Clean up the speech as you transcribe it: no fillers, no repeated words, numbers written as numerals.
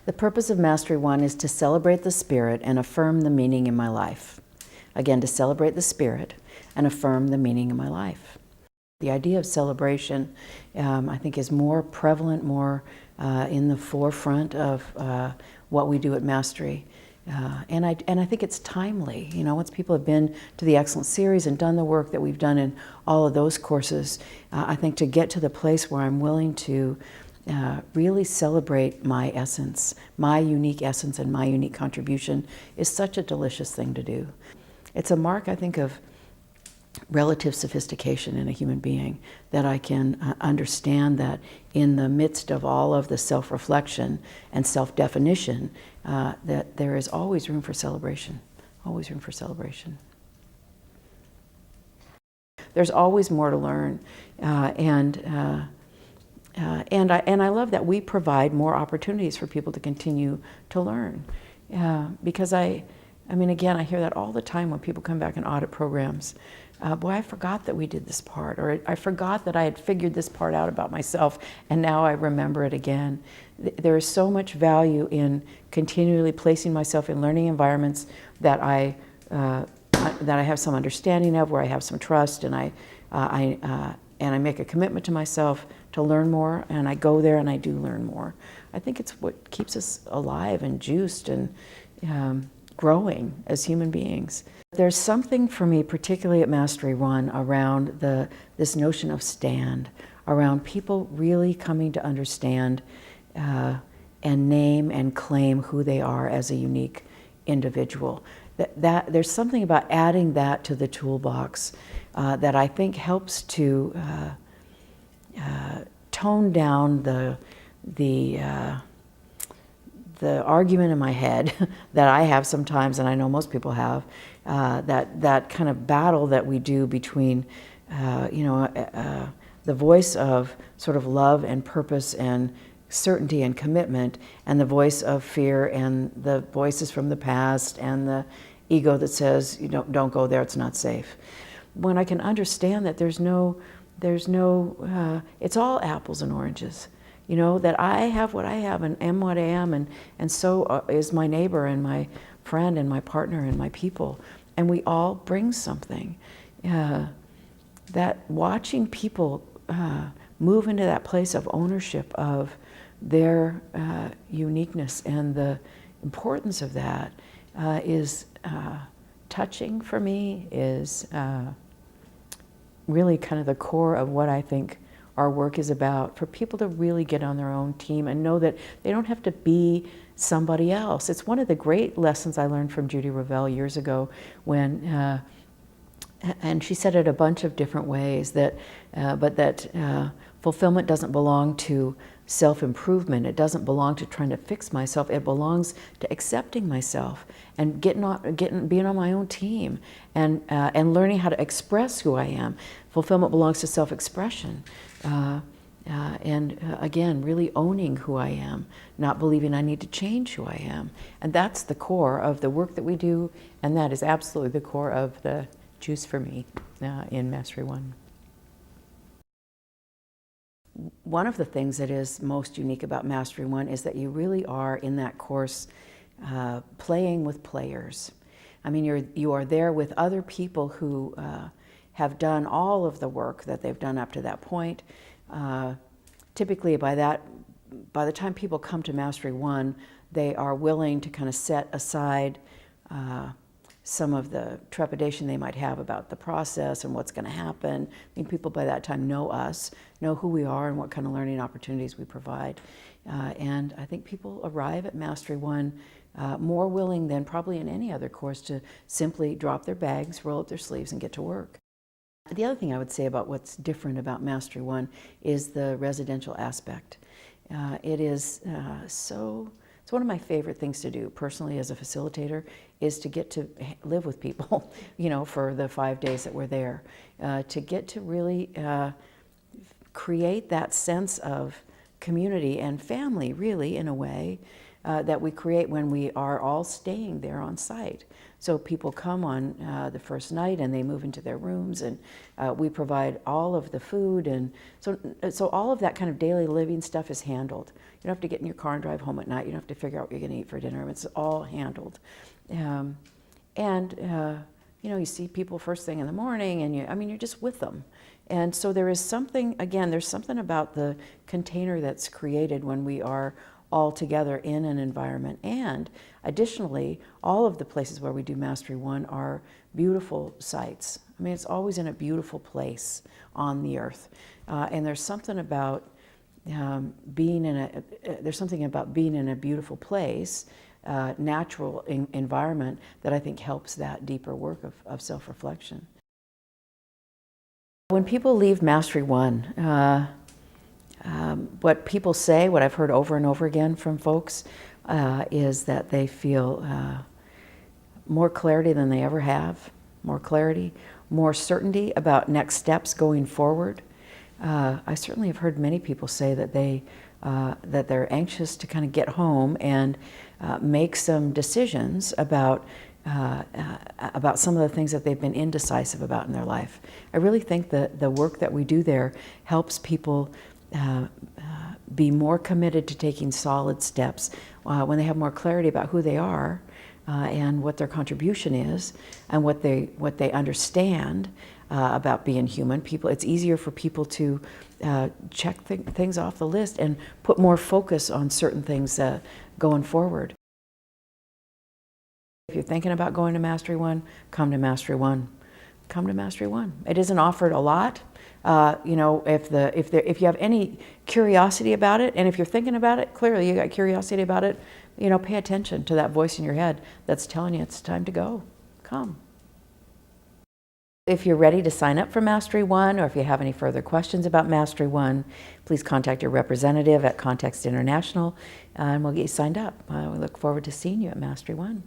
The purpose of Mastery One is to celebrate the Spirit and affirm the meaning in my life. Again, to celebrate the Spirit and affirm the meaning in my life. The idea of celebration, I think, is more prevalent, more in the forefront of what we do at Mastery. And I think it's timely. You know, once people have been to the Excellence Series and done the work that we've done in all of those courses, I think to get to the place where I'm willing to really celebrate my essence, my unique essence and my unique contribution is such a delicious thing to do. It's a mark, I think, of relative sophistication in a human being, that I can understand that in the midst of all of the self-reflection and self-definition, that there is always room for celebration, always room for celebration. There's always more to learn, and I love that we provide more opportunities for people to continue to learn, because I mean, again, I hear that all the time when people come back and audit programs. Boy, I forgot that we did this part, or I forgot that I had figured this part out about myself, and now I remember it again. There is so much value in continually placing myself in learning environments that I have some understanding of, where I have some trust, and I make a commitment to myself to learn more, and I go there and I do learn more. I think it's what keeps us alive and juiced and growing as human beings. There's something for me, particularly at Mastery One, around this notion of stand, around people really coming to understand and name and claim who they are as a unique individual. That there's something about adding that to the toolbox that I think helps to tone down the argument in my head that I have sometimes, and I know most people have, that kind of battle that we do between, the voice of sort of love and purpose and certainty and commitment, and the voice of fear and the voices from the past and the ego that says, you know, don't go there, it's not safe. When I can understand that there's no, it's all apples and oranges. You know, that I have what I have and am what I am, and so is my neighbor and my friend and my partner and my people. And we all bring something. That watching people move into that place of ownership of their uniqueness and the importance of that is touching for me, is really kind of the core of what I think our work is about, for people to really get on their own team and know that they don't have to be somebody else. It's one of the great lessons I learned from Judy Revell years ago when, and she said it a bunch of different ways, that, but that fulfillment doesn't belong to self-improvement. It doesn't belong to trying to fix myself. It belongs to accepting myself and being on my own team and learning how to express who I am. Fulfillment belongs to self-expression. Again, really owning who I am, not believing I need to change who I am. And that's the core of the work that we do, and that is absolutely the core of the juice for me in Mastery One. One of the things that is most unique about Mastery One is that you really are in that course playing with players. I mean, you are there with other people who have done all of the work that they've done up to that point. Typically by the time people come to Mastery One, they are willing to kind of set aside some of the trepidation they might have about the process and what's going to happen. I mean, people by that time know us, know who we are and what kind of learning opportunities we provide. And I think people arrive at Mastery One more willing than probably in any other course to simply drop their bags, roll up their sleeves, and get to work. The other thing I would say about what's different about Mastery One is the residential aspect. It is it's one of my favorite things to do personally as a facilitator, is to get to live with people, you know, for the 5 days that we're there, to get to really create that sense of community and family, really, in a way, that we create when we are all staying there on site. So people come on the first night and they move into their rooms, and we provide all of the food, and so all of that kind of daily living stuff is handled. You don't have to get in your car and drive home at night. You don't have to figure out what you're going to eat for dinner. It's all handled. You see people first thing in the morning, and you're just with them. And so there is something, again, there's something about the container that's created when we are all together in an environment. And additionally, all of the places where we do Mastery One are beautiful sites. It's always in a beautiful place on the earth. And there's something about being in a beautiful place, natural environment, that I think helps that deeper work of self-reflection. When people leave Mastery One, what people say, what I've heard over and over again from folks, is that they feel more clarity than they ever have, more clarity, more certainty about next steps going forward. I certainly have heard many people say that that they're anxious to kind of get home and make some decisions about some of the things that they've been indecisive about in their life. I really think that the work that we do there helps people be more committed to taking solid steps when they have more clarity about who they are and what their contribution is and what they understand about being human. It's easier for people to check things off the list and put more focus on certain things going forward. If you're thinking about going to Mastery One, come to Mastery One. Come to Mastery One. It isn't offered a lot. If you have any curiosity about it, and if you're thinking about it, clearly you got curiosity about it, pay attention to that voice in your head that's telling you it's time to go. Come. If you're ready to sign up for Mastery One, or if you have any further questions about Mastery One, please contact your representative at Context International, and we'll get you signed up. We look forward to seeing you at Mastery One.